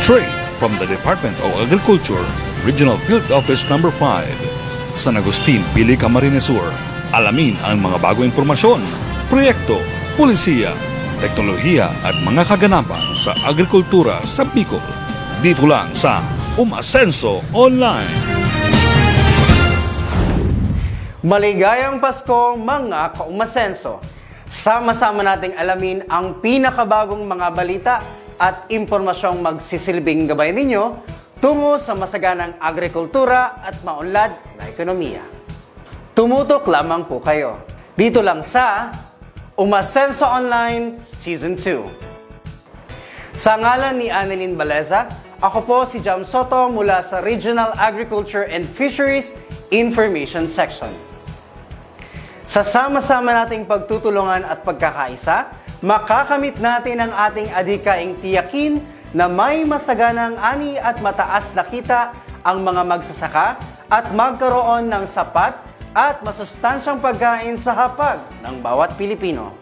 Straight from the Department of Agriculture, Regional Field Office Number 5, San Agustin, Pili, Camarines Sur. Alamin ang mga bagong impormasyon, proyekto, pulisiya, teknolohiya at mga kaganapan sa agrikultura sa Bicol. Dito lang sa Umasenso Online. Maligayang Pasko mga kaumasenso! Sama-sama nating alamin ang pinakabagong mga balita at impormasyong magsisilbing gabay ninyo tungo sa masaganang agrikultura at maunlad na ekonomiya. Tumutok lamang po kayo. Dito lang sa Umasenso Online Season 2. Sa ngalan ni Annelyn Baleza, ako po si Jam Soto mula sa Regional Agriculture and Fisheries Information Section. Sa sama-sama nating pagtutulungan at pagkakaisa, makakamit natin ang ating adhikaing tiyakin na may masaganang ani at mataas na kita ang mga magsasaka at magkaroon ng sapat at masustansyang pagkain sa hapag ng bawat Pilipino.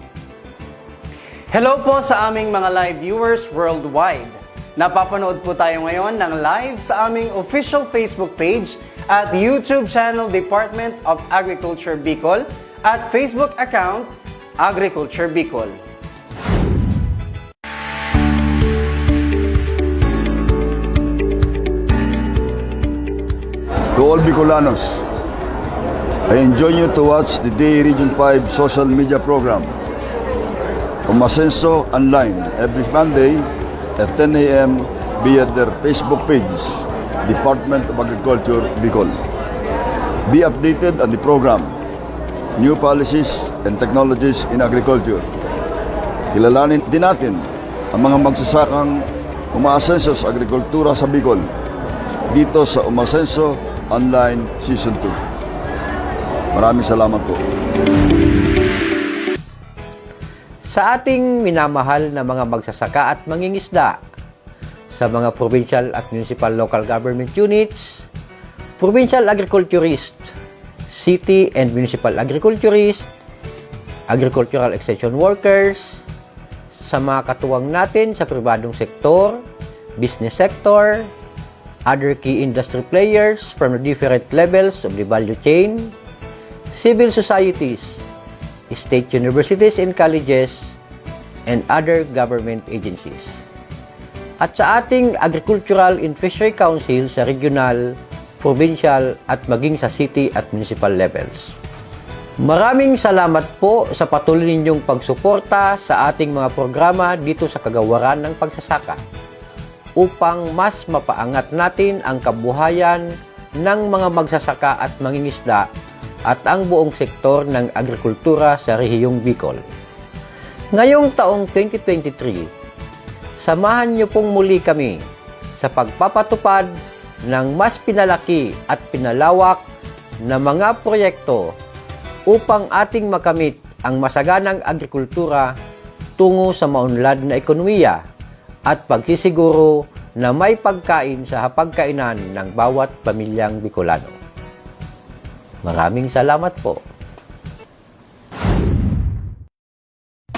Hello po sa aming mga live viewers worldwide. Napapanood po tayo ngayon ng live sa aming official Facebook page at YouTube channel Department of Agriculture Bicol at Facebook account Agriculture Bicol. To all Bicolanos, I enjoin you to watch the DA Region 5 social media program, Umasenso Online, every Monday at 10 a.m. via their Facebook page, Department of Agriculture, Bicol. Be updated on the program, new policies and technologies in agriculture. Kilalanin din natin ang mga magsasakang umaasenso sa agrikultura sa Bicol dito sa Umasenso Online Season 2. Maraming salamat po. Sa ating minamahal na mga magsasaka at mangingisda, sa mga provincial at municipal local government units, provincial agriculturist, city and municipal agriculturist, agricultural extension workers, sa mga katuwang natin sa pribadong sektor, business sector, other key industry players from the different levels of the value chain, civil societies, state universities and colleges, and other government agencies. At sa ating Agricultural and Fishery Council sa regional, provincial at maging sa city at municipal levels. Maraming salamat po sa patuloy ninyong pagsuporta sa ating mga programa dito sa kagawaran ng pagsasaka upang mas mapaangat natin ang kabuhayan ng mga magsasaka at mangingisda at ang buong sektor ng agrikultura sa rehiyong Bicol. Ngayong taong 2023, samahan niyo pong muli kami sa pagpapatupad ng mas pinalaki at pinalawak na mga proyekto upang ating makamit ang masaganang agrikultura tungo sa maunlad na ekonomiya at pagsisiguro na may pagkain sa hapagkainan ng bawat pamilyang Bicolano. Maraming salamat po.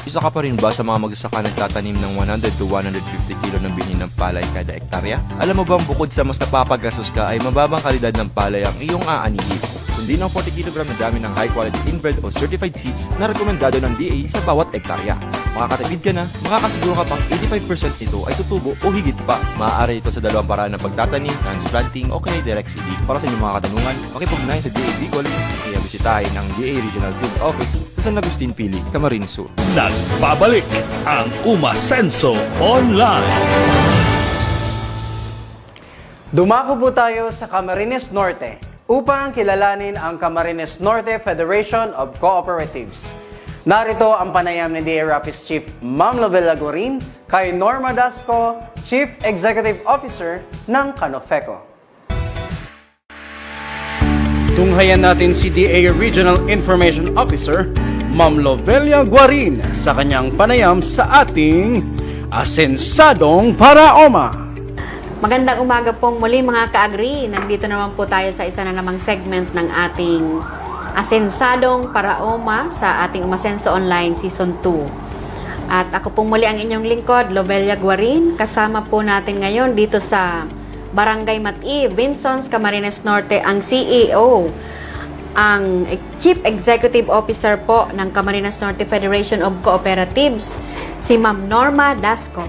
Isa ka pa rin ba sa mga magsasaka nagtatanim ng 100 to 150 kilo ng bini ng palay kada ektarya? Alam mo bang bukod sa mas napapagastos ka ay mababang kalidad ng palay ang iyong aanihin? Kundi ng 40 kg na dami ng high quality inbred o certified seeds na rekomendado ng DA sa bawat ektarya. Makakatipid ka na, makakasiguro ka pang 85% nito ay tutubo o higit pa. Maaari ito sa dalawang paraan ng pagtatanim, transplanting o kaya direct seeding. Para sa inyong mga katanungan, makipag-ugnayan sa DA Bicol, kaya bisitahin ng DA Regional Field Office sa San Agustin, Pili, Camarines Sur. Nagbabalik ang Umasenso Online. Dumako po tayo sa Camarines Norte upang kilalanin ang Camarines Norte Federation of Cooperatives. Narito ang panayam ni DA Rapis Chief Ma'am Lovella Guarin kay Norma Dasco, Chief Executive Officer ng Canofeco. Tunghayan natin si DA Regional Information Officer Ma'am Lovella Guarin sa kanyang panayam sa ating Asensadong Paraoma. Magandang umaga pong muli mga ka-agri. Nandito naman po tayo sa isa na namang segment ng ating Asensadong Paraoma sa ating Umasenso Online Season 2. At ako po muli ang inyong lingkod, Lobelia Guarin. Kasama po natin ngayon dito sa Barangay Mati, Vinsons, Camarines Norte, ang CEO, ang Chief Executive Officer po ng Camarines Norte Federation of Cooperatives, si Ma'am Norma Dasco.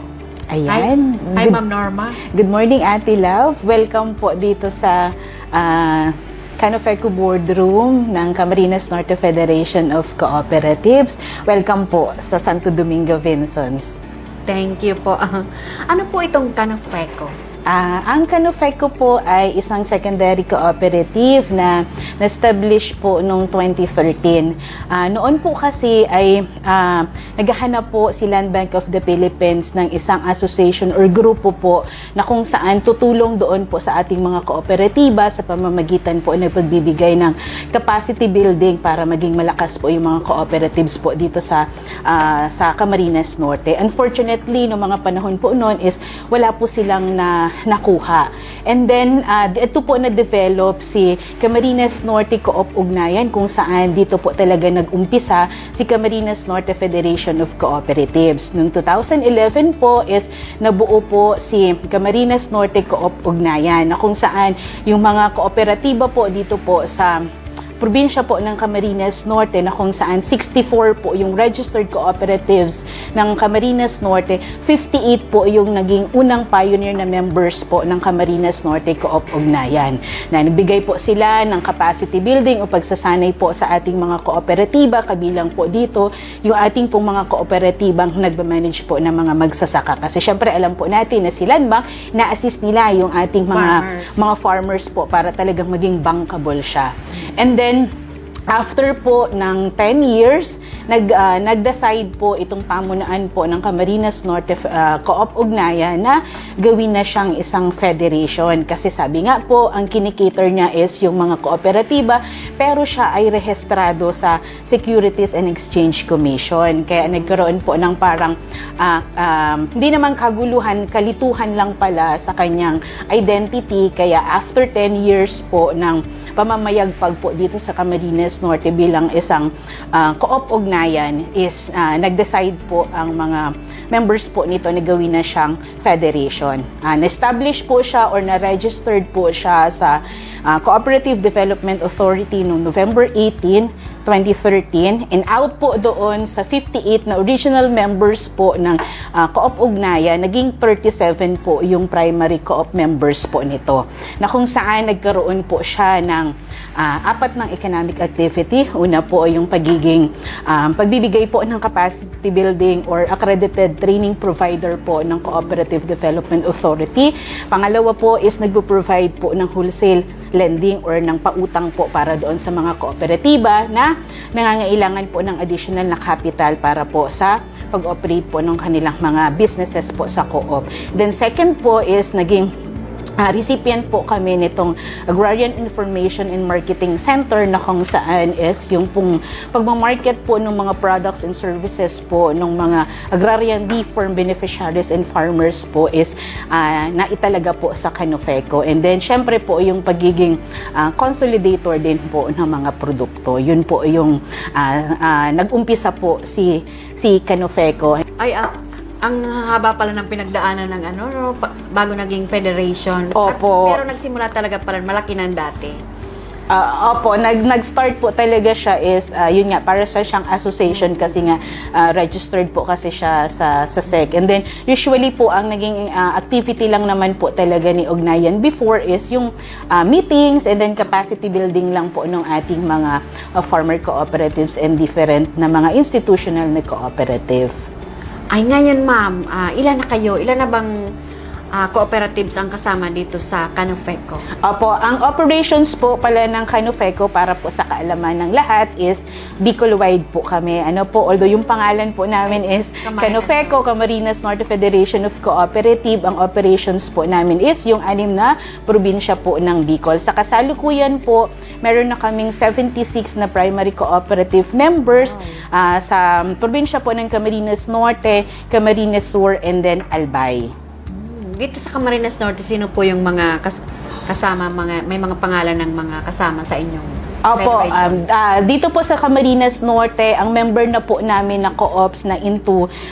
Ayan. Hi Ma'am Norma. Good morning, Ate Love. Welcome po dito sa Canofeco Boardroom ng Camarines Norte Federation of Cooperatives. Welcome po sa Santo Domingo, Vinsons. Thank you po. Ano po itong Canofeco? Ang Canofeco po ay isang secondary cooperative na na-establish po noong 2013. Noon po kasi ay naghahanap po si Land Bank of the Philippines ng isang association or grupo po na kung saan tutulong doon po sa ating mga kooperatiba sa pamamagitan po ng pagbibigay ng capacity building para maging malakas po yung mga cooperatives po dito sa Camarines Norte. Unfortunately, no mga panahon po noon is wala po silang nakuha. And then, ito po na-develop si Camarines Norte Co-op Ugnayan kung saan dito po talaga nag-umpisa si Camarines Norte Federation of Cooperatives. Noong 2011 po is nabuo po si Camarines Norte Co-op Ugnayan na kung saan yung mga kooperatiba po dito po sa probinsya po ng Camarines Norte na kung saan 64 po yung registered cooperatives ng Camarines Norte, 58 po yung naging unang pioneer na members po ng Camarines Norte Co-op Ugnayan. Na nagbigay po sila ng capacity building o pagsasanay po sa ating mga kooperatiba, kabilang po dito yung ating pong mga kooperatibang nagmamanage po ng mga magsasaka. Kasi syempre alam po natin na si Land Bank na-assist nila yung ating mga farmers po para talagang maging bankable siya. And then, after po ng 10 years, nag-decide po itong pamunaan po ng Camarines Norte Co-op Ugnayan na gawin na siyang isang federation. Kasi sabi nga po, ang kinikater niya is yung mga kooperatiba, pero siya ay rehistrado sa Securities and Exchange Commission. Kaya nagkaroon po ng parang, hindi naman kaguluhan, kalituhan lang pala sa kanyang identity. Kaya after 10 years po ng pamamayagpag po dito sa Camarines Norte bilang isang Co-op Ugnayan is nag-decide po ang mga members po nito na gawin na siyang federation. Na-establish po siya or na-registered po siya sa Cooperative Development Authority noong November 18, 2013 and out po doon sa 58 na original members po ng Co-op Ugnayan, naging 37 po yung primary co-op members po nito. Na kung saan nagkaroon po siya ng apat ng economic activity. Una po yung pagbibigay po ng capacity building or accredited training provider po ng Cooperative Development Authority. Pangalawa po is nagpo-provide po ng wholesale lending or ng pautang po para doon sa mga kooperatiba na nangangailangan po ng additional na capital para po sa pag-operate po ng kanilang mga businesses po sa co-op. Then second po is naging recipient po kami nitong Agrarian Information and Marketing Center na kung saan is yung pong pagmamarket po ng mga products and services po ng mga agrarian reform beneficiaries and farmers po is naitalaga po sa Canofeco. And then syempre po yung pagiging consolidator din po ng mga produkto. Yun po yung nag-umpisa po si Canofeco. Ang haba pala ng pinagdaanan ng bago naging federation. Opo. Pero nagsimula talaga pala, malaki ng dati. Opo, nag-start po talaga siya is, yun nga, para sa siyang association kasi nga registered po kasi siya sa SEC. And then, usually po, ang naging activity lang naman po talaga ni Ugnayan before is yung meetings and then capacity building lang po ng ating mga farmer cooperatives and different na mga institutional na cooperative. Ay, ngayon ma'am, ilan na kayo? Ilan na bang cooperatives ang kasama dito sa Canofeco? Opo, ang operations po pala ng Canofeco para po sa kaalaman ng lahat is Bicol-wide po kami. Although yung pangalan po namin is Canofeco, Camarines Norte Federation of Cooperative, ang operations po namin is yung 6 na probinsya po ng Bicol. Sa kasalukuyan po, meron na kaming 76 na primary cooperative members sa probinsya po ng Camarines Norte, Camarines Sur, and then Albay. Dito sa Camarines Norte, sino po yung mga kasama, may mga pangalan ng mga kasama sa inyong Opo, Federation? dito po sa Camarines Norte, ang member na po namin na co-ops na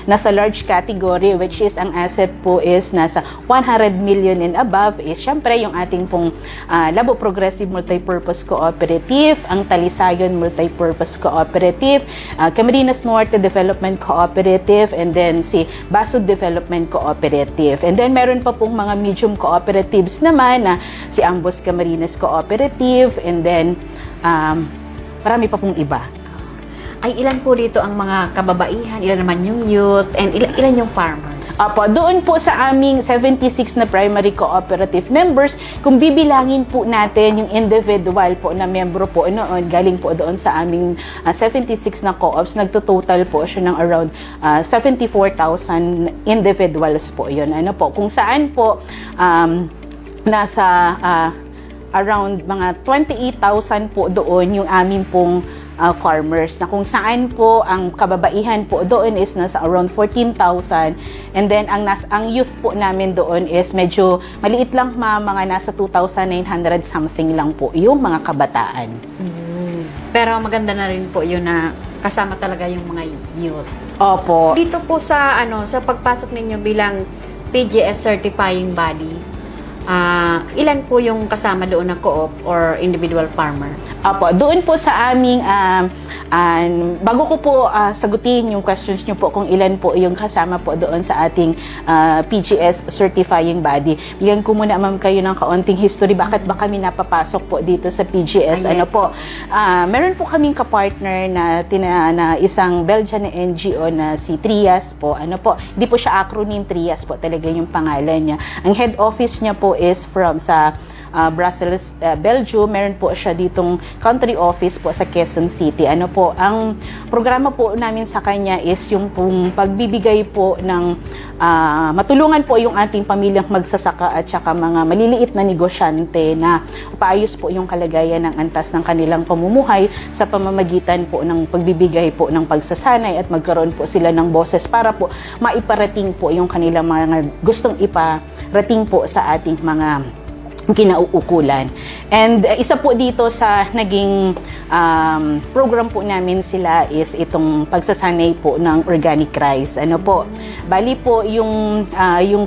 nasa large category, which is ang asset po is nasa 100 million and above, is syempre yung ating pong Labo Progressive Multipurpose Cooperative, ang Talisayon Multipurpose Cooperative, Camarines Norte Development Cooperative, and then si Basud Development Cooperative. And then meron pa pong mga medium cooperatives naman na si Ambos Camarines Cooperative, and then marami pa pong iba. Ay, ilan po dito ang mga kababaihan, ilan naman yung youth, and ilan yung farmers? Apo, doon po sa aming 76 na primary cooperative members, kung bibilangin po natin yung individual po na membro po noon, galing po doon sa aming 76 na co-ops, nagtototal po siya ng around 74,000 individuals po yun. Ano po, kung saan po nasa around mga 28,000 po doon yung amin pong farmers, na kung saan po ang kababaihan po doon is nasa around 14,000, and then ang youth po namin doon is medyo maliit lang, mga nasa 2,900 something lang po yung mga kabataan. Pero maganda na rin po yun na kasama talaga yung mga youth. Opo. Dito po sa sa pagpasok ninyo bilang PGS certifying body, ilan po yung kasama doon na co-op or individual farmer? Apo, doon po sa aming, bago ko po sagutin yung questions nyo po kung ilan po yung kasama po doon sa ating PGS certifying body, bigyan ko muna ma'am kayo ng kaunting history, bakit ba kami napapasok po dito sa PGS. Yes. Ano po, meron po kaming kapartner na isang Belgian na NGO na si Trias po. Ano po, hindi po siya acronym, Trias po talaga yung pangalan niya. Ang head office niya po is from sa Brussels, Belgium. Meron po siya ditong country office po sa Quezon City. Ano po, ang programa po namin sa kanya is yung pong pagbibigay po ng matulungan po yung ating pamilyang magsasaka at saka mga maliliit na negosyante na paayos po yung kalagayan ng antas ng kanilang pamumuhay sa pamamagitan po ng pagbibigay po ng pagsasanay at magkaroon po sila ng boses para po maiparating po yung kanilang mga gustong iparating po sa ating mga kinauukulan. And isa po dito sa naging program po namin sila is itong pagsasanay po ng organic rice. Ano po, bali po yung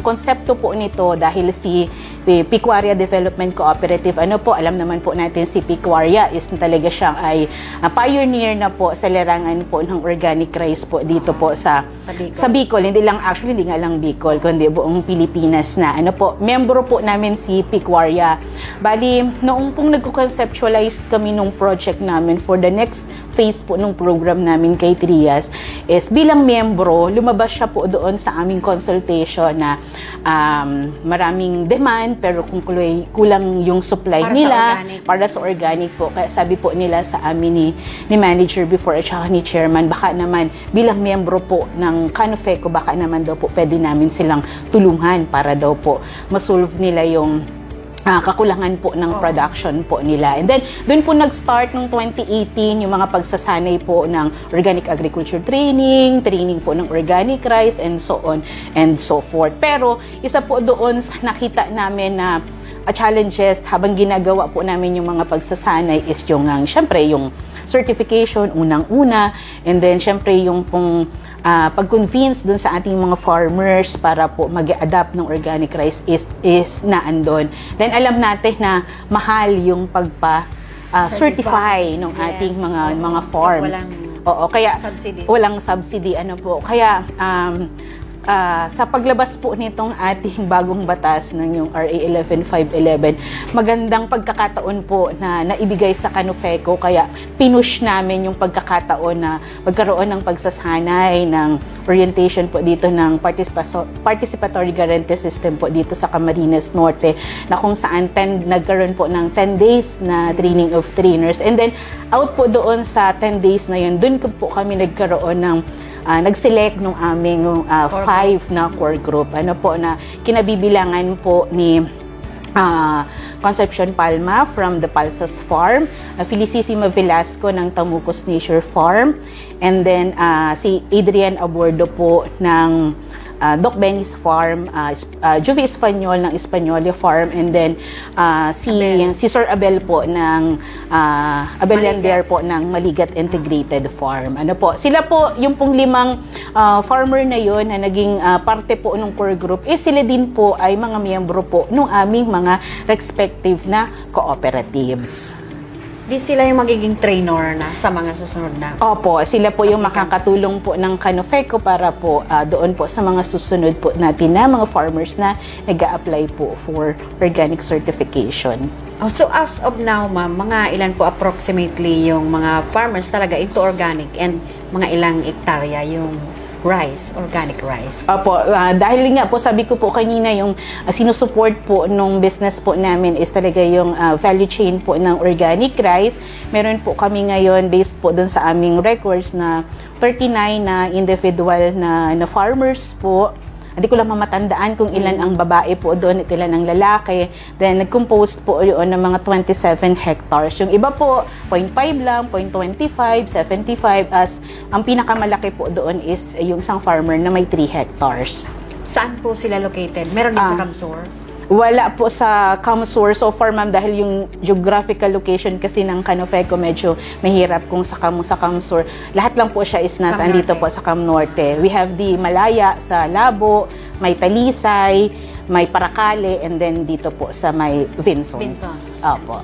konsepto po nito dahil si Pecuaria Development Cooperative, ano po, alam naman po natin si Pecuaria is talaga siyang ay pioneer na po sa larangan po ng organic rice po dito po sa Bicol. Hindi nga lang Bicol, kundi buong Pilipinas na. Ano po, membro po namin si Pecuaria. Bali, noong pong nagko-conceptualize kami nung project namin for the next phase po nung program namin kay Trias, is bilang membro, lumabas siya po doon sa aming consultation na maraming demand pero kung kulang yung supply para nila para sa organic po. Kaya sabi po nila sa amin ni manager before at saka ni chairman, baka naman bilang membro po ng Canofeco, baka naman daw po pwede namin silang tulungan para daw po masolve nila yung kakulangan po ng production po nila. And then, doon po nag-start noong 2018 yung mga pagsasanay po ng organic agriculture training po ng organic rice, and so on and so forth. Pero, isa po doon nakita namin na challenges habang ginagawa po namin yung mga pagsasanay is yung, syempre, yung certification, unang-una, and then, syempre, yung pong pag-convince dun sa ating mga farmers para po mag-adapt ng organic rice is naandun. Then alam natin na mahal yung pagpa-certify ng ating mga farms. Kaya subsidy. Walang subsidy, ano po. Kaya sa paglabas po nitong ating bagong batas ng yung RA 11511, magandang pagkakataon po na naibigay sa Canofeco, kaya pinush namin yung pagkakataon na magkaroon ng pagsasanay ng orientation po dito ng participatory guarantee system po dito sa Camarines Norte, na kung saan nagkaroon po ng 10 days na training of trainers, and then out po doon sa 10 days na yun, doon po kami nagkaroon ng nag-select nung aming 5 na core group, ano po, na kinabibilangan po ni Concepcion Palma from the Palsas Farm, Felicissima Velasco ng Tamucos Nature Farm, and then si Adrian Abordo po ng Doc Benny's farm, Juve Espanyol ng Espanolia farm, and then si Sir Abel po ng Abel Lander po ng Maligat Integrated Farm. Ano po, sila po yung pong 5 farmer na yon na naging parte po ng core group, sila din po ay mga miyembro po ng aming mga respective na cooperatives. Di sila yung magiging trainer na sa mga susunod na. Opo, sila po yung makakatulong po ng Canofeco para po doon po sa mga susunod po natin na mga farmers na nag-a-apply po for organic certification. Oh, so as of now, ma'am, mga ilan po approximately yung mga farmers talaga into organic and mga ilang hektarya yung rice, organic rice? Opo, dahil nga po sabi ko po kanina yung sinusupport po nung business po namin is talaga yung value chain po ng organic rice. Meron po kami ngayon based po dun sa aming records na 39 na individual na farmers po. Hindi ko lang mamatandaan kung ilan ang babae po doon at ilan ang lalaki. Then, nag-compose po yun ng mga 27 hectares. Yung iba po, 0.5 lang, 0.25, 75. As ang pinakamalaki po doon is yung isang farmer na may 3 hectares. Saan po sila located? Meron din sa Camsor? Wala po sa Camsur so far, ma'am, dahil yung geographical location kasi ng Canofeco medyo mahirap kung sa Camsur. Lahat lang po siya is nasa andito po sa Cam Norte. We have the Malaya sa Labo, may Talisay, may Paracale, and then dito po sa may Vinsons. Opo.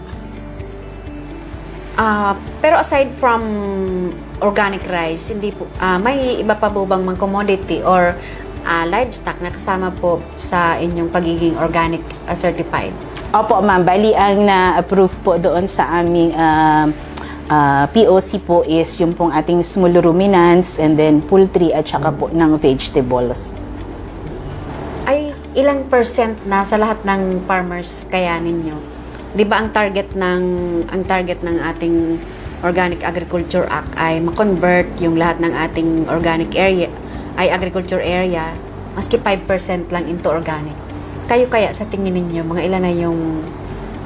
Pero aside from organic rice, hindi po, may iba pa po bang mga commodity or livestock na kasama po sa inyong pagiging organic certified? Opo, ma'am. Bali, ang na-approve po doon sa aming POC po is yung pong ating small ruminants and then poultry at saka po ng vegetables. Ay, ilang percent na sa lahat ng farmers kaya ninyo? 'Di ba ang target ng ating Organic Agriculture Act ay ma-convert yung lahat ng ating organic area ay agriculture area, maski 5% lang into organic. Kayo kaya sa tingin ninyo, mga ilan na yung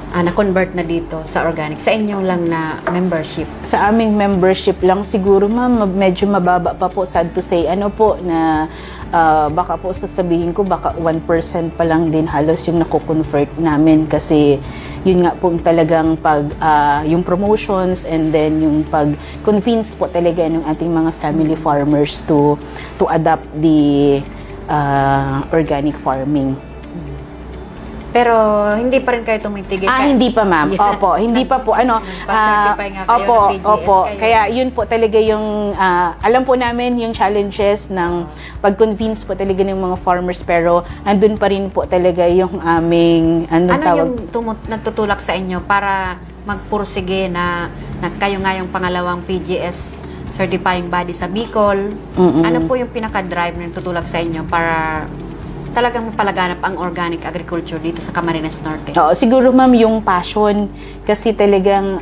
na-convert na dito sa organic? Sa inyo lang na membership? Sa aming membership lang siguro, ma'am, medyo mababa pa po, sad to say. Ano po, na baka po sasabihin ko, baka 1% pa lang din halos yung nako-convert namin kasi yun nga po talagang yung promotions and then yung pag-convince po talaga ng ating mga family farmers to adopt the organic farming. Pero hindi pa rin kayo tumitigil? Hindi pa, ma'am. Yeah. Opo, hindi pa po. Pa-certify nga kayo ng PGS opo. kayo. Kaya yun po talaga yung, alam po namin yung challenges ng pag-convince po talaga ng mga farmers, pero andun pa rin po talaga yung aming, ano yung nagtutulak sa inyo para magpursige na kayo nga yung pangalawang PGS certifying body sa Bicol? Ano po yung pinaka-drive na nagtutulak sa inyo para talagang mapalaganap ang organic agriculture dito sa Camarines Norte? Oo, siguro, ma'am, yung passion kasi talagang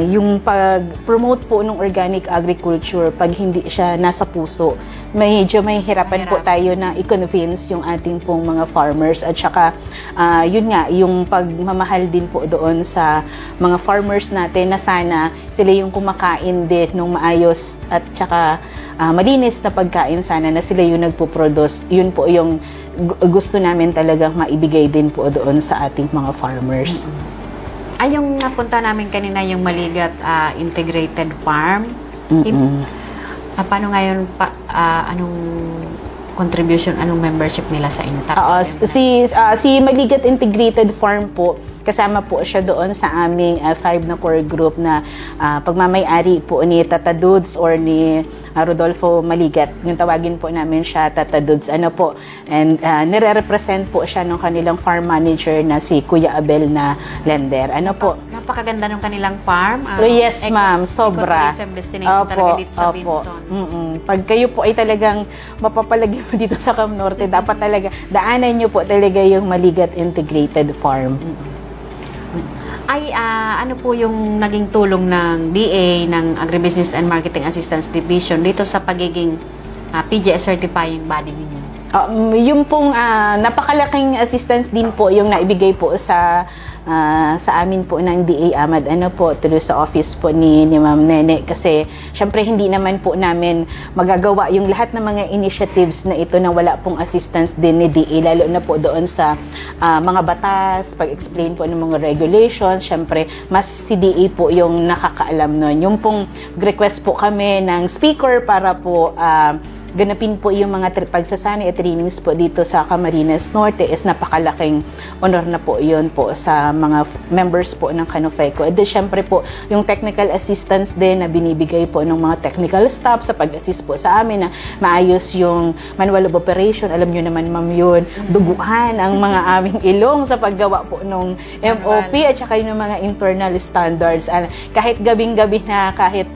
yung pag-promote po ng organic agriculture, pag hindi siya nasa puso, medyo may hirapan po tayo na i-convince yung ating pong mga farmers at saka yun nga, yung pagmamahal din po doon sa mga farmers natin na sana sila yung kumakain din ng maayos at saka malinis na pagkain, sana na sila yung nagpo-produce. Yun po yung gusto namin talagang maibigay din po doon sa ating mga farmers. Ay, yung napunta namin kanina, yung Maligat Integrated Farm. Paano ngayon, anong contribution, anong membership nila sa inyo? Si Maligat Integrated Farm po, kasama po siya doon sa aming 5 na core group na pagmamay-ari po ni Tata Dudes or ni Rodolfo Maligat. Yung tawagin po namin siya Tata Dudes. And nire-represent po siya ng kanilang farm manager na si Kuya Abel na Lender. Napakaganda ng kanilang farm. Yes, ma'am. Sobra. Ecotourism destination talaga dito sa Vinsons. Pag kayo po ay talagang mapapalagi mo dito sa Cam Norte, dapat talaga daanan nyo po talaga yung Maligat Integrated Farm. Ay, ano po yung naging tulong ng DA, ng Agribusiness and Marketing Assistance Division dito sa pagiging PGS certifying body ninyo? Yung pong napakalaking assistance din po yung naibigay po sa amin po ng DA Ahmad tuloy sa office po ni Ma'am Nene, kasi syempre hindi naman po namin magagawa yung lahat ng mga initiatives na ito nang wala pong assistance din ni DA, lalo na po doon sa mga batas, pag-explain po ng mga regulations. Syempre mas si DA po yung nakakaalam nun. Yung pong request po kami ng speaker para po ganapin po yung mga pagsasanay at trainings po dito sa Camarines Norte is napakalaking honor na po yun po sa mga members po ng Canofeco. At syempre po yung technical assistance din na binibigay po ng mga technical staff sa pag-assist po sa amin na maayos yung manual of operation. Alam nyo naman ma'am yun, duguan ang mga aming ilong sa paggawa po ng MOP at saka yung mga internal standards. Kahit gabing-gabi na, kahit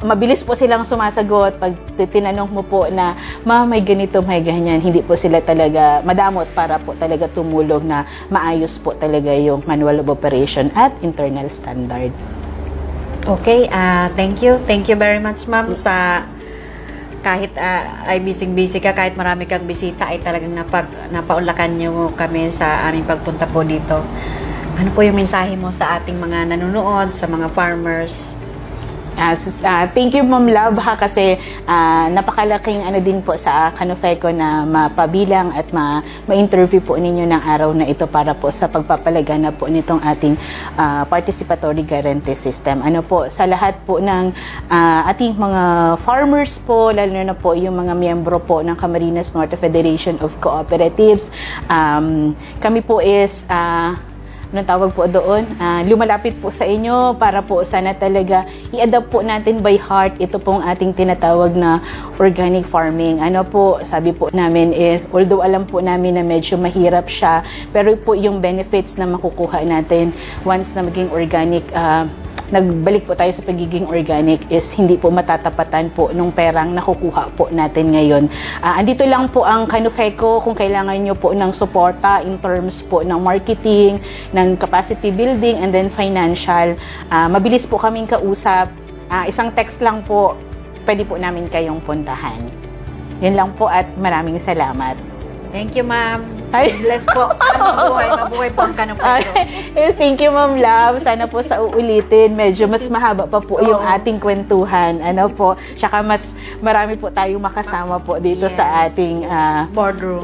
mabilis po silang sumasagot pag tinanong mo po na, "Ma, may ganito, may ganyan." Hindi po sila talaga madamot para po talaga tumulong na maayos po talaga yung manual of operation at internal standard. Okay, thank you. Thank you very much, ma'am, sa kahit ay busy-busy ka, kahit marami kang bisita, ay talagang napaunlakan niyo kami sa aming pagpunta po dito. Ano po yung mensahe mo sa ating mga nanonood, sa mga farmers? Thank you Ma'am Love kasi napakalaking din po sa Canofeco na mapabilang at ma-interview po ninyo ng araw na ito para po sa pagpapalagana po nitong ating participatory guarantee system. Sa lahat po ng ating mga farmers po, lalo na po yung mga miyembro po ng Camarines Norte Federation of Cooperatives, kami po is anong tawag po doon, lumalapit po sa inyo para po sana talaga i-adapt po natin by heart ito pong ating tinatawag na organic farming. Sabi po namin is, although alam po namin na medyo mahirap siya, pero po yung benefits na makukuha natin once na maging organic, nagbalik po tayo sa pagiging organic is hindi po matatapatan po nung perang nakukuha po natin ngayon. Andito lang po ang Canofeco kung kailangan nyo po ng suporta in terms po ng marketing, ng capacity building, and then financial. Mabilis po kaming kausap. Isang text lang po, pwede po namin kayong puntahan. Yun lang po at maraming salamat. Thank you, ma'am. Ay. Bless po. Mabuhay po ang Canofeco. Thank you, Ma'am Love. Sana po sa uulitin, medyo mas mahaba pa po yung ating kwentuhan. Tsaka mas marami po tayong makasama po dito sa ating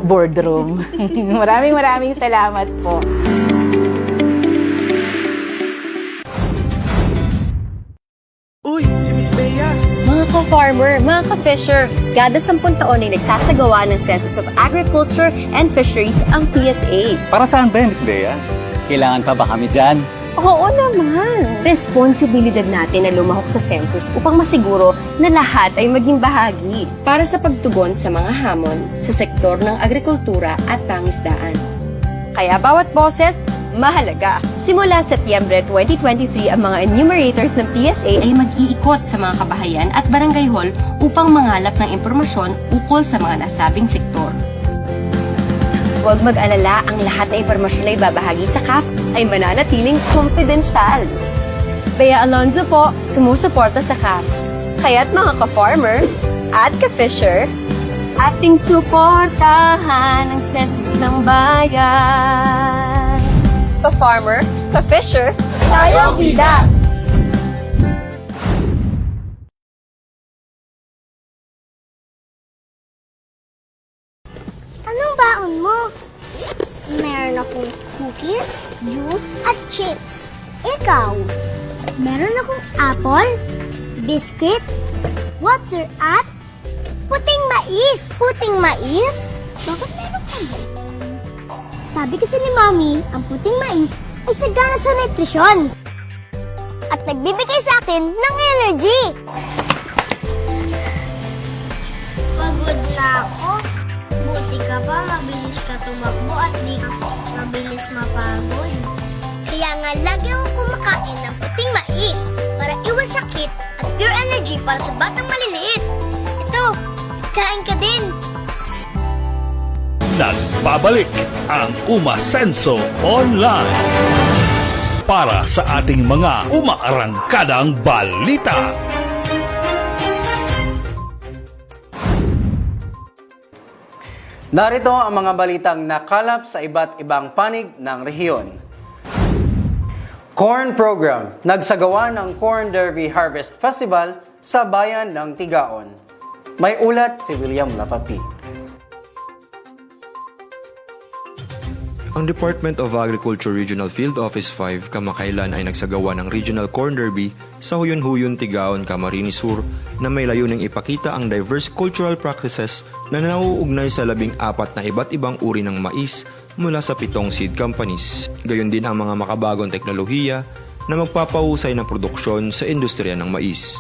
boardroom. Maraming salamat po. Uy, si Miss Bea! Mga ka-farmer, mga ka-fisher, kada 10 taon ay nagsasagawa ng Census of Agriculture and Fisheries ang PSA. Para saan ba yan, Miss Bea? Kailangan pa ba kami dyan? Oo naman! Responsibilidad natin na lumahok sa census upang masiguro na lahat ay maging bahagi para sa pagtugon sa mga hamon sa sektor ng agrikultura at pangisdaan. Kaya bawat boses, mahalaga. Simula Setyembre 2023, ang mga enumerators ng PSA ay mag-iikot sa mga kabahayan at barangay hall upang mangalap ng impormasyon ukol sa mga nasabing sektor. Huwag mag-alala, ang lahat ng impormasyon na ibabahagi sa CAF ay mananatiling confidential. Bea Alonzo po, sumusuporta sa CAF. Kaya't mga ka-farmer at ka-fisher, ating suportahan ang census ng bayan. Ka-farmer, ka-fisher, tayo bida! Anong baon mo? Meron akong cookies, juice, at chips. Ikaw? Meron akong apple, biscuit, water, at puting mais. Puting mais? Bakit meron ka ba? Sabi kasi ni Mommy, ang puting mais ay sagana sa nutrisyon. At nagbibigay sa akin ng energy. Pagod na ako. Buti ka pa, mabilis ka tumakbo at di ka mabilis mapagod. Kaya nga lagi akong kumakain ng puting mais para iwas sakit at pure energy para sa batang maliliit. Ito, kain ka din. Nagbabalik ang Umasenso Online para sa ating mga umaarangkadang balita. Narito ang mga balitang nakalap sa iba't ibang panig ng rehiyon. Corn Program, nagsagawa ng Corn Derby Harvest Festival sa bayan ng Tigaon. May ulat si William Lapapi. Ang Department of Agriculture Regional Field Office 5 kamakailan ay nagsagawa ng Regional Corn Derby sa Huyon-Huyon, Tigaon, Camarines Sur na may layuning ipakita ang diverse cultural practices na nauugnay sa 14 na iba't ibang uri ng mais mula sa 7 seed companies. Gayon din ang mga makabagong teknolohiya na magpapahusay ng produksyon sa industriya ng mais.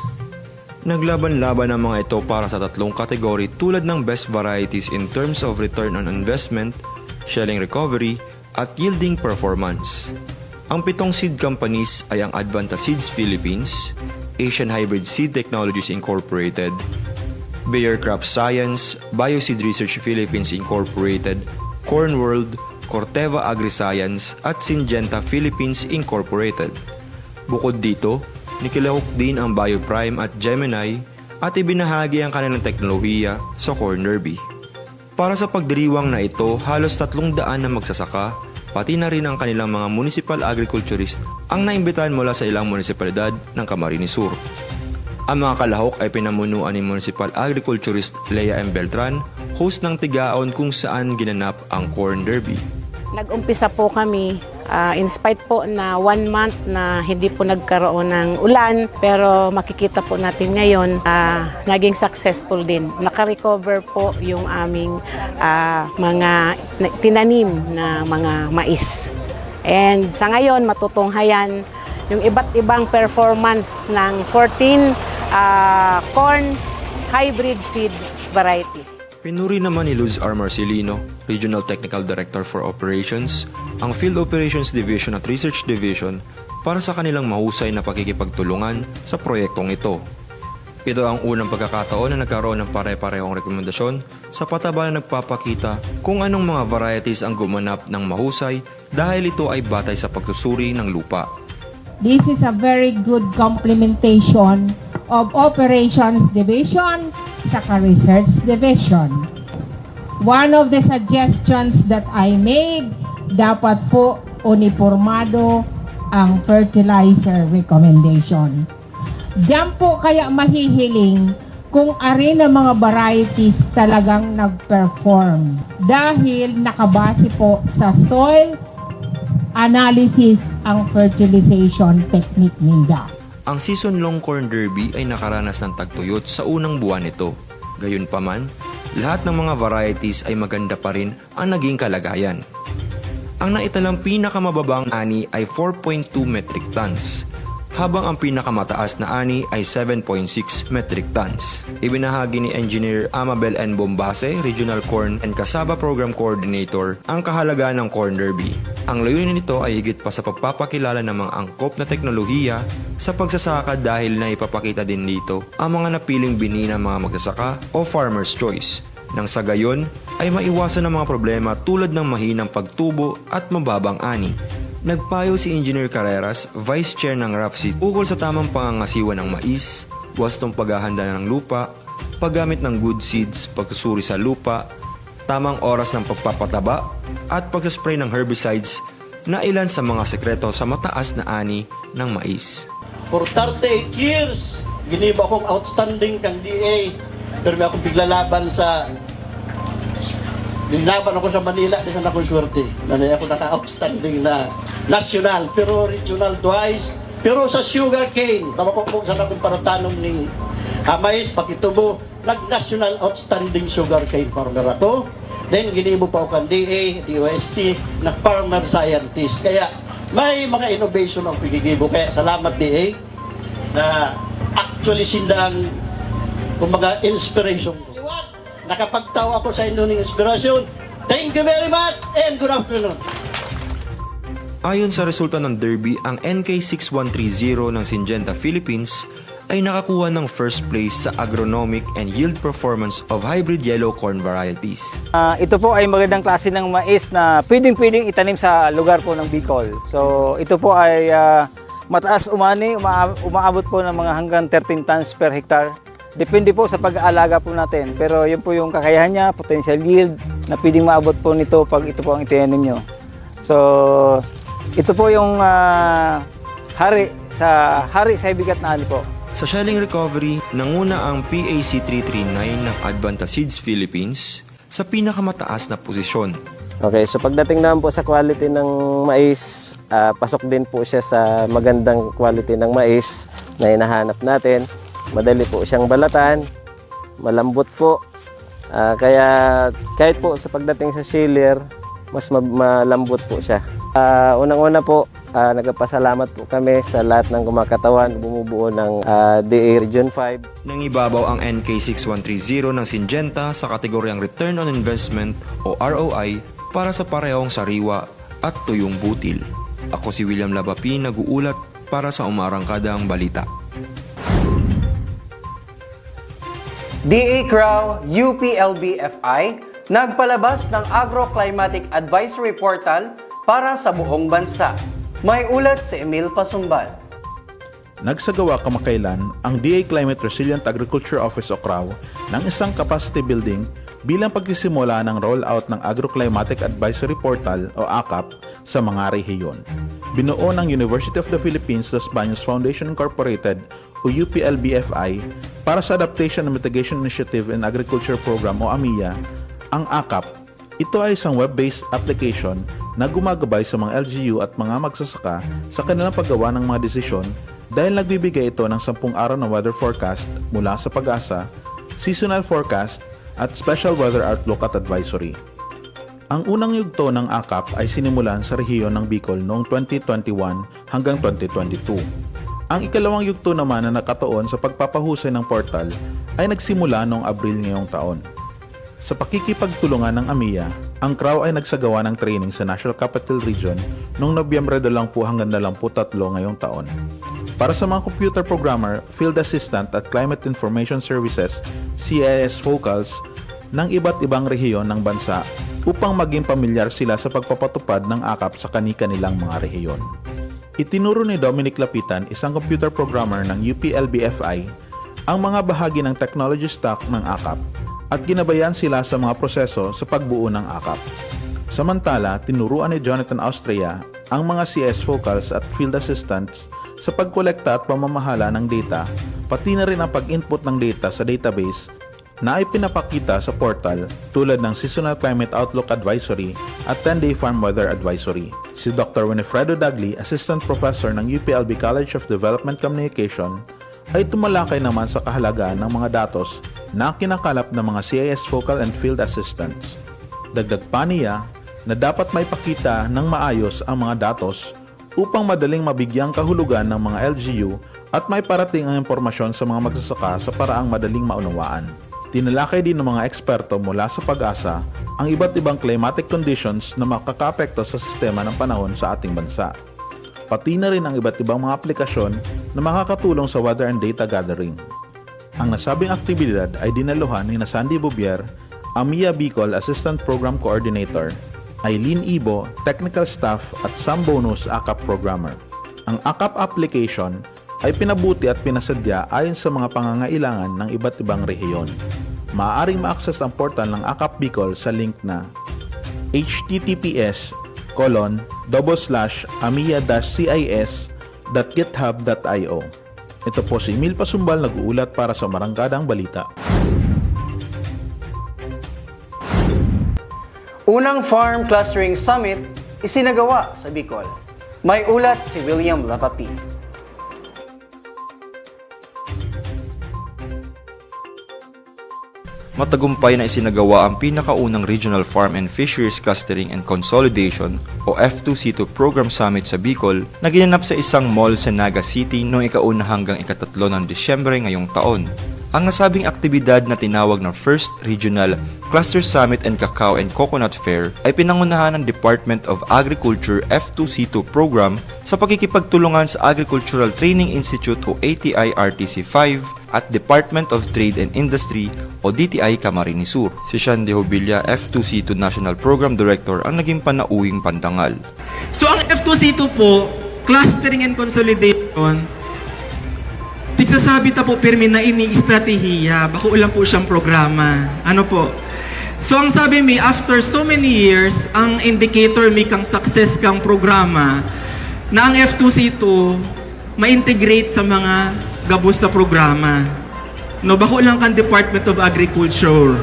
Naglaban-laban ang mga ito para sa 3 kategory tulad ng best varieties in terms of return on investment, shelling recovery, at yielding performance. Ang 7 seed companies ay ang Advanta Seeds Philippines, Asian Hybrid Seed Technologies Incorporated, Bayer Crop Science, Bioseed Research Philippines Incorporated, Corn World, Corteva Agriscience at Syngenta Philippines Incorporated. Bukod dito, nikilahok din ang Bioprime at Gemini at ibinahagi ang kanilang teknolohiya sa Corn Derby. Para sa pagdiriwang na ito, halos 300 na magsasaka, pati na rin ang kanilang mga municipal agriculturist ang naimbitahan mula sa ilang munisipalidad ng Camarines Sur. Ang mga kalahok ay pinamunuan ni Municipal Agriculturist Lea M. Beltran, host ng Tigaon kung saan ginanap ang Corn Derby. Nag-umpisa po kami, in spite po na 1 month na hindi po nagkaroon ng ulan, pero makikita po natin ngayon, naging successful din. Naka-recover po yung aming mga tinanim na mga mais. And sa ngayon, matutunghayan yung iba't ibang performance ng 14 corn hybrid seed varieties. Pinuri naman ni Luz R. Marcelino, Regional Technical Director for Operations, ang Field Operations Division at Research Division para sa kanilang mahusay na pakikipagtulungan sa proyektong ito. Ito ang unang pagkakataon na nagkaroon ng pare-parehong rekomendasyon sa pataba na nagpapakita kung anong mga varieties ang gumanap ng mahusay dahil ito ay batay sa pagsusuri ng lupa. This is a very good complementation of Operations Division sa Research Division. One of the suggestions that I made, dapat po uniformado ang fertilizer recommendation. Diyan po kaya mahihiling kung ari na mga varieties talagang nag-perform dahil nakabase po sa soil analysis ang fertilization technique nila. Ang season-long Corn Derby ay nakaranas ng tagtuyot sa unang buwan nito. Gayunpaman, lahat ng mga varieties ay maganda pa rin ang naging kalagayan. Ang naitalang pinakamababang ani ay 4.2 metric tons, habang ang pinakamataas na ani ay 7.6 metric tons. Ibinahagi ni Engineer Amabel N. Bombase, Regional Corn and Cassava Program Coordinator, ang kahalagaan ng Corn Derby. Ang layunin nito ay higit pa sa pagpapakilala ng mga angkop na teknolohiya sa pagsasaka dahil na ipapakita din dito ang mga napiling binhi ng mga magsasaka o farmer's choice. Nang sa gayon ay maiwasan ang mga problema tulad ng mahinang pagtubo at mababang ani. Nagpayo si Engineer Carreras, Vice Chair ng RAPSI, ukol sa tamang pangangasiwa ng mais, wastong paghahanda ng lupa, paggamit ng good seeds, pagsusuri sa lupa, tamang oras ng pagpapataba, at pagsaspray ng herbicides na ilan sa mga sekreto sa mataas na ani ng mais. For 38 years, giniba akong outstanding kang DA, pero may akong piglalaban sa Nilaban ako sa Manila, di sana akong swerte. Nanay ako naka-outstanding na national, pero regional twice. Pero sa sugar cane, tama ko po sana akong paratanom ni mais, pakitubo, nag-national outstanding sugar cane farmer ako. Then, ginibo pa ako kan DA, DOST, na farmer scientist. Kaya, may mga innovation ang pigigibo. Kaya, salamat DA, na actually sindang, kumbaga, inspiration ko. Nakapagtawa ako sa inyo ng inspirasyon. Thank you very much and good afternoon. Ayon sa resulta ng Derby, ang NK6130 ng Syngenta Philippines ay nakakuha ng first place sa agronomic and yield performance of hybrid yellow corn varieties. Ito po ay magandang klase ng mais na pwedeng itanim sa lugar po ng Bicol. So ito po ay mataas umani, umaabot po ng mga hanggang 13 tons per hectare. Depende po sa pag-aalaga po natin. Pero yun po yung kakayahan niya, potential yield na pwedeng maabot po nito pag ito po ang itinanim nyo. So, ito po yung hari sa bigat na ani po. Sa shelling recovery, nanguna ang PAC 339 ng Advanta Seeds Philippines sa pinakamataas na posisyon. Okay, so pagdating naman po sa quality ng mais, pasok din po siya sa magandang quality ng mais na hinahanap natin. Madali po siyang balatan, malambot po. Kaya kahit po sa pagdating sa sheller, mas malambot po siya. Unang-una po, nagpasalamat po kami sa lahat ng kumakatawan, bumubuo ng DA Region 5. Nang ibabaw ang NK6130 ng Syngenta sa kategoryang Return on Investment o ROI para sa parehong sariwa at tuyong butil. Ako si William Labapi, nag-uulat para sa Umarangkadang Balita. DA Crow UPLB-FI nagpalabas ng Agroclimatic Advisory Portal para sa buong bansa. May ulat si Emil Pasumbal. Nagsagawa kamakailan ang DA Climate Resilient Agriculture Office o CRAO ng isang capacity building bilang pagsisimula ng rollout ng Agroclimatic Advisory Portal o ACAP sa mga rehiyon. Binuo ng University of the Philippines Los Baños Foundation Incorporated o UPLB-FI para sa Adaptation and Mitigation Initiative in Agriculture Program o AMIA, ang ACAP. Ito ay isang web-based application na gumagabay sa mga LGU at mga magsasaka sa kanilang paggawa ng mga desisyon dahil nagbibigay ito ng 10 araw na weather forecast mula sa Pag-asa, seasonal forecast, at special weather outlook at advisory. Ang unang yugto ng ACAP ay sinimulan sa rehiyon ng Bicol noong 2021 hanggang 2022. Ang ikalawang yugto naman na nakatuon sa pagpapahusay ng portal ay nagsimula noong Abril ngayong taon. Sa pakikipagtulungan ng AMIA, ang CRAO ay nagsagawa ng training sa National Capital Region noong Nobyembre 20 hanggang 23 ngayong taon. Para sa mga computer programmer, field assistant at climate information services, CIS Focals, ng iba't ibang rehiyon ng bansa upang maging pamilyar sila sa pagpapatupad ng ACAP sa kani-kanilang mga rehiyon. Itinuro ni Dominic Lapitan, isang computer programmer ng UPLB-FI, ang mga bahagi ng technology stack ng ACAP at ginabayan sila sa mga proseso sa pagbuo ng ACAP. Samantala, tinuruan ni Jonathan Austria ang mga CS Focals at field assistants sa pagkolekta at pamamahala ng data, pati na rin ang pag-input ng data sa database na ay pinapakita sa portal tulad ng Seasonal Climate Outlook Advisory at 10-Day Farm Weather Advisory. Si Dr. Winifredo Dagli, Assistant Professor ng UPLB College of Development Communication, ay tumalakay naman sa kahalagahan ng mga datos na kinakalap ng mga CIS Focal and Field Assistants. Dagdag pa niya na dapat may pakita ng maayos ang mga datos upang madaling mabigyang kahulugan ng mga LGU at may parating ang impormasyon sa mga magsasaka sa paraang madaling maunawaan. Tinalakay din ng mga eksperto mula sa Pag-asa ang iba't ibang climatic conditions na makakaapekto sa sistema ng panahon sa ating bansa. Pati na rin ang iba't ibang mga aplikasyon na makakatulong sa weather and data gathering. Ang nasabing aktibidad ay dinaluhan ni Sandy Bubier, AMIA Bicol Assistant Program Coordinator, Eileen Ibo, Technical Staff at Sam Bonus ACAP Programmer. Ang ACAP application ay pinabuti at pinasadya ayon sa mga pangangailangan ng iba't ibang rehiyon. Maaaring ma-access ang portal ng ACAP Bicol sa link na https://amia-cis.github.io. Ito po si Emil Pasumbal, nag-uulat para sa Marangkadang Balita. Unang Farm Clustering Summit isinagawa sa Bicol. May ulat si William Lapapi. Matagumpay na isinagawa ang pinakaunang Regional Farm and Fisheries Clustering and Consolidation o F2C2 Program Summit sa Bicol na ginanap sa isang mall sa Naga City noong ika-1 hanggang ika-3 ng Disyembre ngayong taon. Ang nasabing aktibidad na tinawag na First Regional Cluster Summit and Cacao and Coconut Fair ay pinangunahan ng Department of Agriculture F2C2 program sa pakikipagtulungan sa Agricultural Training Institute o ATI-RTC 5 at Department of Trade and Industry o DTI Camarines Sur. Si Sean De Hobilla, F2C2 National Program Director ang naging panauwing pandangal. So ang F2C2 po, Clustering and Consolidation, Tigsasabi ta po pirmi na ini estratehiya, bako ulang po siyang programa. Ano po? So ang sabi mi, after so many years, ang indicator mi kang success kang programa na ang F2C2 ma-integrate sa mga gabos sa programa. No, bako lang kang Department of Agriculture,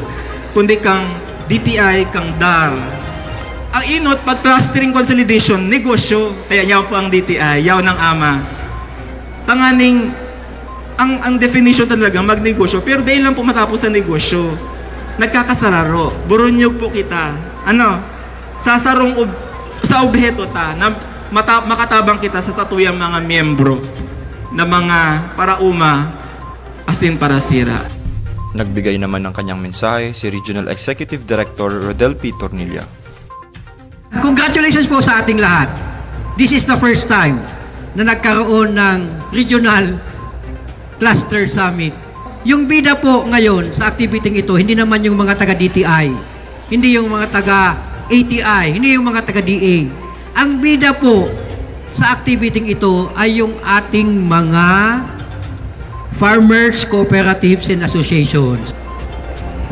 kundi kang DTI, kang DAR. Ang inot, pag clustering consolidation, negosyo. Kaya yaw po ang DTI, yaw ng AMAS. Tanganing, ang definition talaga, magnegosyo. Pero dahil lang po matapos sa negosyo, nagkakasararo. Burunyog po kita. Ano? Sa obheto ta, na makatabang kita sa statuyang mga miyembro na mga parauma, asin para sira. Nagbigay naman ng kanyang mensahe si Regional Executive Director Rodel P. Tornilla. Congratulations po sa ating lahat. This is the first time na nagkaroon ng Regional Cluster Summit. Yung bida po ngayon sa activity ito, hindi naman yung mga taga-DTI, hindi yung mga taga-ATI, hindi yung mga taga-DA. Ang bida po sa activity ito ay yung ating mga farmers, cooperatives, and associations.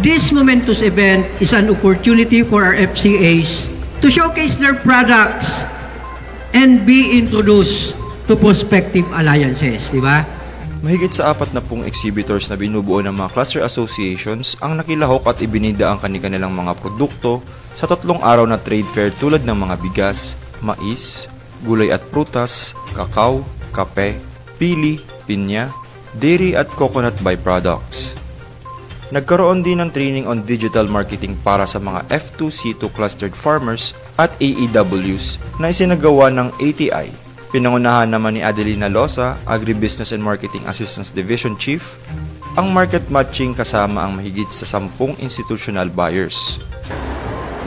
This momentous event is an opportunity for our FCAs to showcase their products and be introduced to prospective alliances, di ba? Mahigit sa 40 exhibitors na binubuo ng mga cluster associations ang nakilahok at ibinida ang kanilang mga produkto sa 3 araw na trade fair tulad ng mga bigas, mais, gulay at prutas, kakao, kape, pili, pinya, dairy at coconut byproducts. Nagkaroon din ng training on digital marketing para sa mga F2C2 clustered farmers at AEWs na isinagawa ng ATI. Pinangunahan naman ni Adelina Losa, Agribusiness and Marketing Assistance Division Chief, ang market matching kasama ang mahigit sa 10 institutional buyers.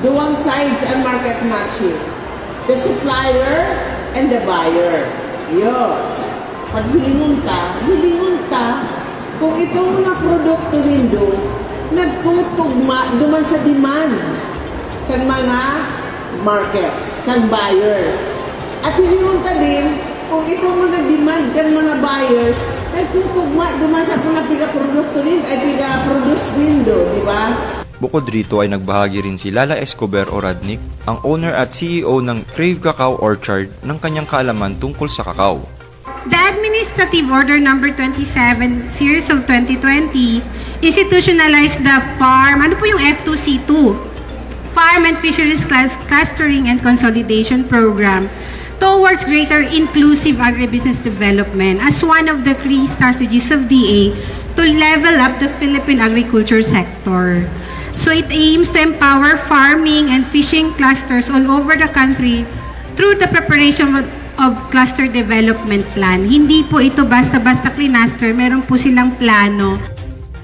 Duwang sides ang market matching. The supplier and the buyer. Yun. Pag hilingon ta, kung itong mga produkto nindo, nagtutugma duman sa demand kan mga markets, kan buyers. At hilingon ta din, kung itong mga demand kan mga buyers, nagtutugma duman sa mga piga-produkto din, ay piga-produce window, di ba? Bukod rito ay nagbahagi rin si Lala Escobar Oradnik, ang owner at CEO ng Crave Cacao Orchard, ng kanyang kaalaman tungkol sa kakao. The Administrative Order Number 27, Series of 2020, institutionalized the FARM, ano po yung F2C2? Farm and Fisheries Clustering and Consolidation Program towards greater inclusive agribusiness development as one of the key strategies of DA to level up the Philippine agriculture sector. So it aims to empower farming and fishing clusters all over the country through the preparation of cluster development plan. Hindi po ito basta-basta cluster, meron po silang plano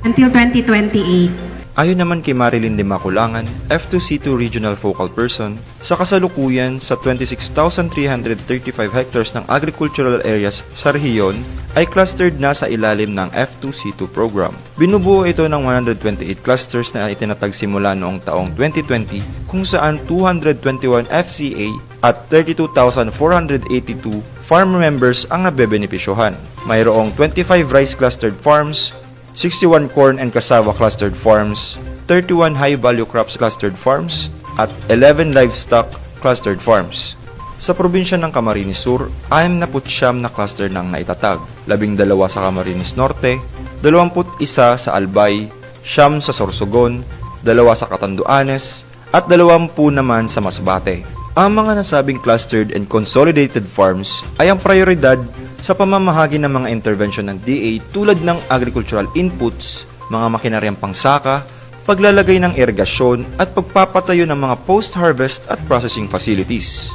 until 2028. Ayon naman kay Marilyn de Maculangan, F2C2 Regional Focal Person, sa kasalukuyan sa 26,335 hectares ng agricultural areas sa rehiyon ay clustered na sa ilalim ng F2C2 program. Binubuo ito ng 128 clusters na itinatag simula noong taong 2020 kung saan 221 FCA at 32,482 farm members ang nabebenepisyohan. Mayroong 25 rice clustered farms, 61 corn and cassava clustered farms, 31 high-value crops clustered farms, at 11 livestock clustered farms. Sa probinsya ng Camarines Sur, 69 na cluster nang naitatag, 12 sa Camarines Norte, 21 sa Albay, 9 sa Sorsogon, 2 sa Catanduanes, at 20 naman sa Masbate. Ang mga nasabing clustered and consolidated farms ay ang prioridad sa pamamahagi ng mga intervention ng DA tulad ng agricultural inputs, mga makinaryang pangsaka, paglalagay ng irigasyon at pagpapatayo ng mga post-harvest at processing facilities.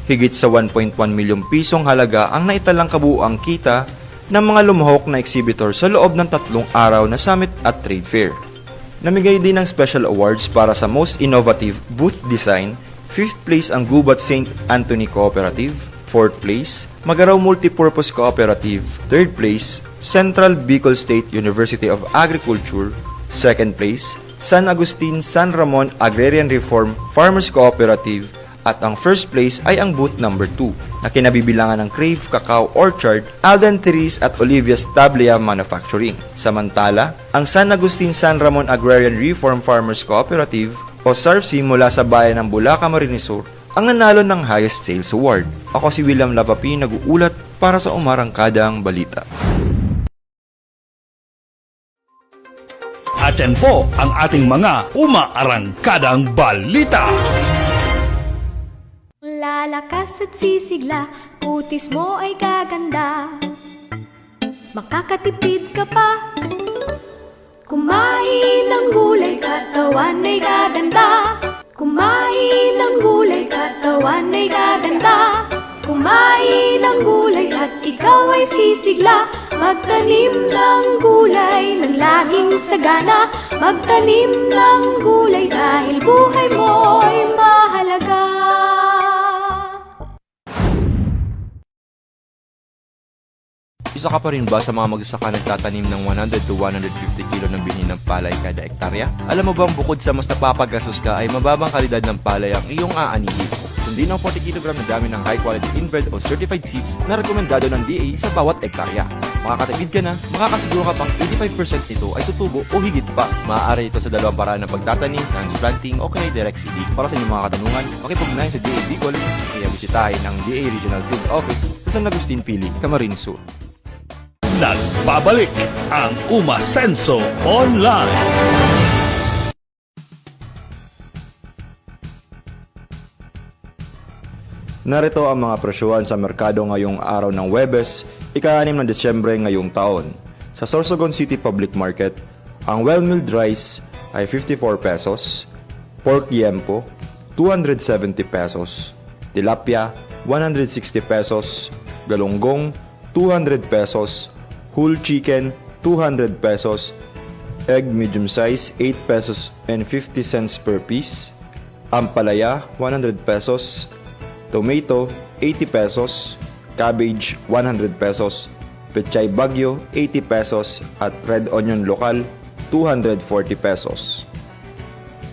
Higit sa 1.1 milyong pisong halaga ang naitalang kabuuang kita ng mga lumahok na exhibitor sa loob ng 3 araw na summit at trade fair. Namigay din ng special awards para sa most innovative booth design. 5th place ang Gubat St. Anthony Cooperative, 4th place, Magaraw Multipurpose Cooperative, 3rd place, Central Bicol State University of Agriculture, 2nd place, San Agustin San Ramon Agrarian Reform Farmers Cooperative, At ang first place ay ang booth number 2 na kinabibilangan ng Crave Cacao Orchard, Alden Therese at Olivia's Tablia Manufacturing. Samantala, ang San Agustin San Ramon Agrarian Reform Farmers Cooperative o SARFC mula sa bayan ng Bulaca, Camarines Sur ang nanalo ng highest sales award. Ako si William Lavapi, nag-uulat para sa Umarangkadang Balita. At yan po ang ating mga umaarangkadang balita. Lalakas at sisigla, kutis mo ay gaganda. Makakatipid ka pa. Kumain ng gulay, katawan ay gaganda. Kumain ng gulay, katawan ay gaganda. Kumain ng gulay at ikaw ay sisigla. Magtanim ng gulay ng laging sagana. Magtanim ng gulay dahil buhay mo'y mahalaga. Isa ka pa rin ba sa mga magsasaka nagtatanim ng 100 to 150 kilo ng bini ng palay kada ektarya? Alam mo bang bukod sa mas napapagastos ka ay mababang kalidad ng palay ang iyong aanihin? Kundi ng 40 kg na dami ng high quality inbred o certified seeds na rekomendado ng DA sa bawat ektarya. Makakatipid ka na, makakasiguro ka pang 85% nito ay tutubo o higit pa. Maaari ito sa dalawang paraan ng pagtatanim, transplanting o kaya direct seeding. Para sa inyong mga katanungan, makipugnayan sa DA Bicol, kaya bisitahin ang DA Regional Field Office sa San Agustin Pili, Camarines Sur. Nagbabalik ang Umasenso Online. Narito ang mga presyuhan sa merkado ngayong araw ng Huwebes, ika-6 ng Desyembre ngayong taon. Sa Sorsogon City Public Market, ang well-milled rice ay 54 pesos, pork yempo 270 pesos, tilapia 160 pesos, galunggong 200 pesos, whole chicken 200 pesos, egg medium size 8 pesos and 50 cents per piece, ampalaya 100 pesos, tomato 80 pesos, cabbage 100 pesos, pechay bagyo 80 pesos at red onion lokal 240 pesos.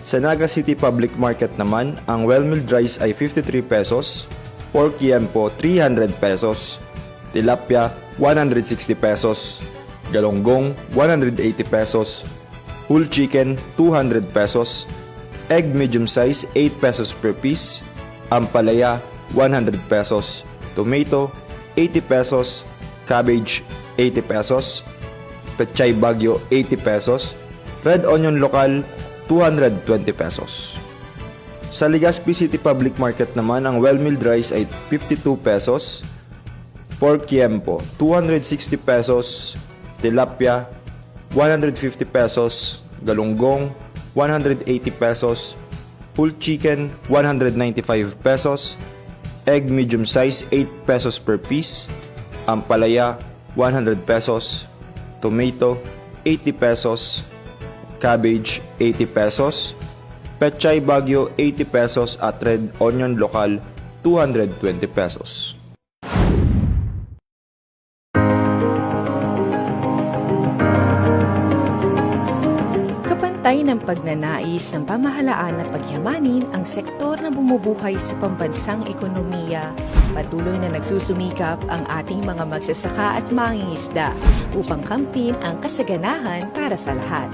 Sa Naga City Public Market naman, ang well-milled rice ay 53 pesos, pork yempo 300 pesos, tilapia 160 pesos, galunggong 180 pesos, whole chicken 200 pesos, egg medium size 8 pesos per piece, ampalaya 100 pesos, tomato 80 pesos, cabbage 80 pesos, pechay bagyo 80 pesos, red onion lokal 220 pesos. Sa Legazpi City Public Market naman, ang well-milled rice ay 52 pesos, pork yempo 260 pesos, tilapia 150 pesos, galunggong 180 pesos, whole chicken 195 pesos, egg medium size 8 pesos per piece, ampalaya 100 pesos, tomato 80 pesos, cabbage 80 pesos, pechay bagyo 80 pesos at red onion lokal 220 pesos. Kapantay ng pagnanais ng pamahalaan na pagyamanin ang sektor na bumubuhay sa pambansang ekonomiya, patuloy na nagsusumikap ang ating mga magsasaka at mangingisda upang kamtin ang kasaganahan para sa lahat.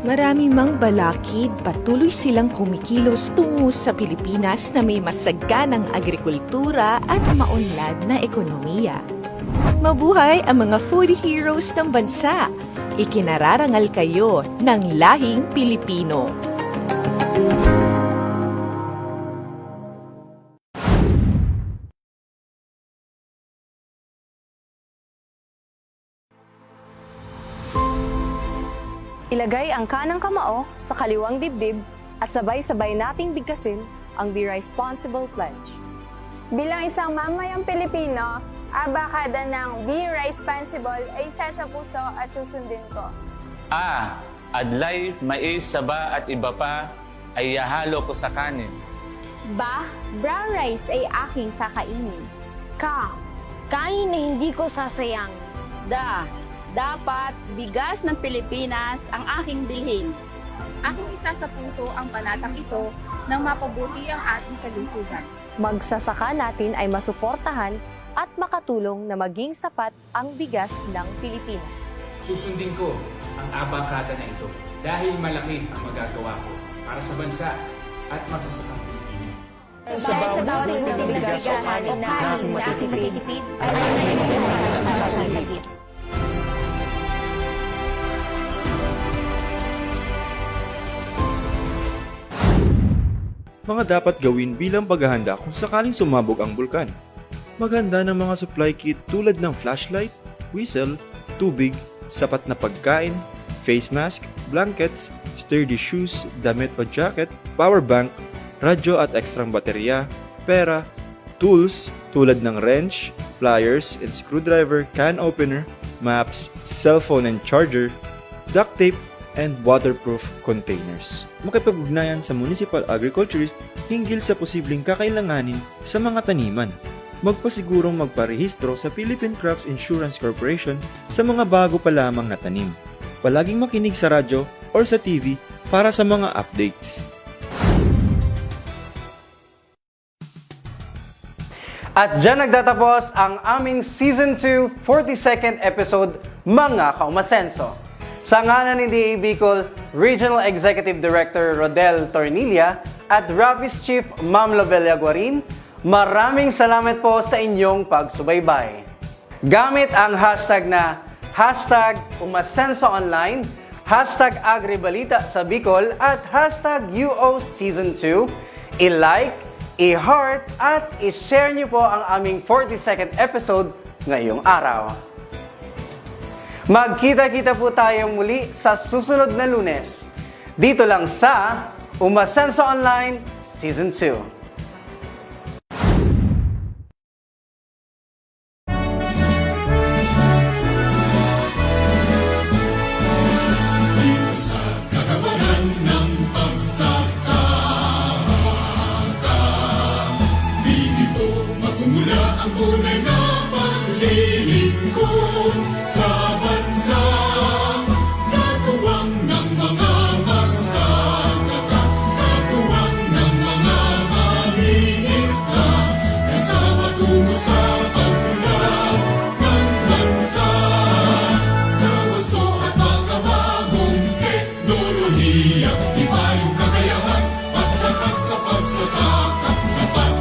Marami mang balakid, patuloy silang kumikilos tungo sa Pilipinas na may masaganang agrikultura at maunlad na ekonomiya. Mabuhay ang mga food heroes ng bansa! Ikinararangal kayo ng lahing Pilipino. Ilagay ang kanang kamao sa kaliwang dibdib at sabay-sabay nating bigkasin ang Be Responsible Pledge. Bilang isang mamayang Pilipino, abakada ng Be Responsible ay isa sa puso at susundin ko. Adlay, mais, saba at iba pa ay ihalo ko sa kanin. Brown rice ay aking kakainin. Kain na hindi ko sasayang. Dapat bigas ng Pilipinas ang aking bilhin. Aking isa sa puso ang panatang ito nang mapabuti ang ating kalusugan. Magsasaka natin ay masuportahan at makatulong na maging sapat ang bigas ng Pilipinas. Susundin ko ang abangkada na ito dahil malaki ang magagawa ko para sa bansa at magsasakang Pilipino. Sa bawat libo ng bigas o kanin na aking matitipid, ay may Mga dapat gawin bilang paghahanda kung sakaling sumabog ang bulkan. Maganda ng mga supply kit tulad ng flashlight, whistle, tubig, sapat na pagkain, face mask, blankets, sturdy shoes, damit o jacket, power bank, radyo at ekstrang baterya, pera, tools tulad ng wrench, pliers and screwdriver, can opener, maps, cellphone and charger, duct tape, and waterproof containers. Makipag-ugnayan sa municipal agriculturist hinggil sa posibleng kakailanganin sa mga taniman. Magpasigurong magparehistro sa Philippine Crops Insurance Corporation sa mga bago pa lamang na tanim. Palaging makinig sa radyo or sa TV para sa mga updates. At dyan nagtatapos ang aming Season 2 42nd episode, Mga Kaumasenso. Sa ngalan ni DA Bicol Regional Executive Director Rodel Tornilla at Rapis Chief Ma'am Lobelia Guarin, maraming salamat po sa inyong pagsubaybay. Gamit ang hashtag na #UmasensoOnline, #Agribalita sa Bicol at #UO Season 2, i-like, i-heart at i-share niyo po ang aming 42nd episode ngayong araw. Magkita-kita po tayo muli sa susunod na Lunes. Dito lang sa Umasenso Online Season 2. Iba yung kakayahan at lakas sa pagsasaka, sapat